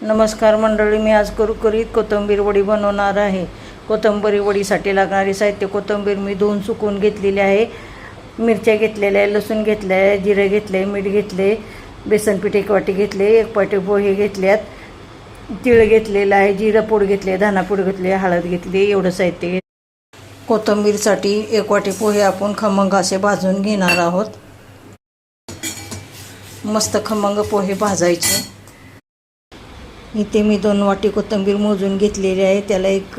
नमस्कार मंडळी, मी आज कुरकुरीत कोथिंबीर वडी बनवणार आहे. कोथिंबीर वडीसाठी लागणारे साहित्य: कोथिंबीर मी धुवून सुकवून घेतलेली आहे, मिरच्या घेतलेल्या आहे, लसूण घेतलं आहे, जिरे घेतले, मीठ घेतले, बेसन पीठ 1 वाटी घेतले, 1 वाटी पोहे घेतल्यात, तीळ घेतलेलं आहे, जिरा पूड घेतले, धना पूड घेतले, हळद घेतली, एवढं साहित्य. कोथिंबीरसाठी 1 वाटी पोहे आपण खमंग असे भाजून घेणार आहोत. मस्त खमंग पोहे भाजायचे. इथे मी 2 वाटी कोथिंबीर मोजून घेतलेली आहे. त्याला 1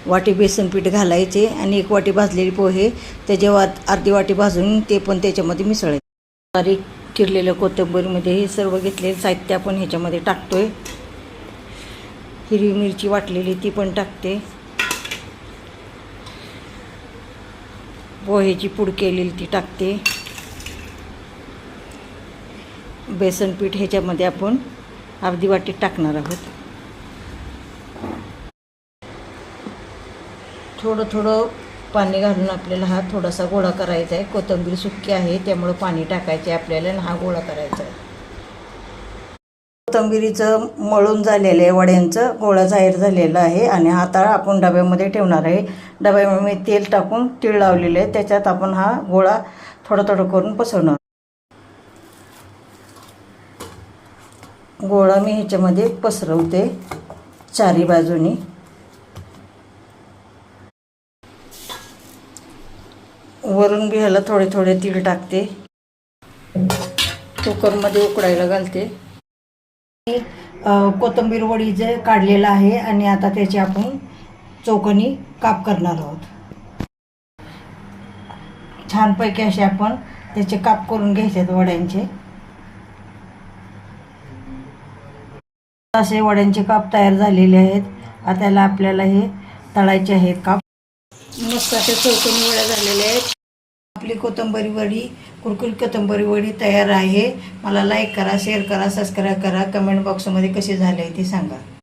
वाटी बेसन पीठ घालायचे आणि 1 वाटी भाजलेले पोहे त्याच्या अर्धी वाटी भाजून ते पण त्याच्यामध्ये मिसळायचे. बारीक चिरलेल्या कोथिंबीरमध्ये हे सर्व घेतलेले साहित्य आपण ह्याच्यामध्ये टाकतोय. हिरवी मिरची वाटलेली ती पण टाकते. पोहेची पूड केलेली ती टाकते. बेसन पीठ ह्याच्यामध्ये आपण अर्धी वाटी टाकणार आहोत. थोडं थोडं पाणी घालून आपल्याला हा थोडासा गोळा करायचा आहे. कोथिंबीर सुकी आहे त्यामुळे पाणी टाकायचे आपल्याला आणि हा गोळा करायचा आहे. कोथिंबीरीचं मळून झालेलं आहे, वड्यांचं गोळा जाहीर झालेला आहे आणि हा तळ आपण डब्यामध्ये ठेवणार आहे. डब्यामध्ये तेल टाकून तीळ लावलेले आहे, त्याच्यात आपण हा गोळा थोडं थोडं करून पसरवणार. गोळा मी ह्याच्यामध्ये पसरवते चारी बाजूनी. वरून बी ह्याला थोडे थोडे तीळ टाकते. कुकरमध्ये उकडायला घालते. कोथिंबीर वडी जे काढलेलं आहे आणि आता त्याचे आपण चौकोनी काप करणार आहोत. छानपैकी असे आपण त्याचे काप करून घ्यायचे वड्यांचे. असे वड्यांचे काप तयार झालेले आहेत. आता त्याला आपल्याला हे तळायचे आहेत काप. मस्त असे चौकोनी वड्या झालेल्या आहेत. आपली कोथिंबीर वडी, कुरकुरीत कोथिंबीर वडी तयार आहे. मला लाईक करा, शेअर करा, सबस्क्राईब करा. कमेंट बॉक्समध्ये कसे झाले ते सांगा.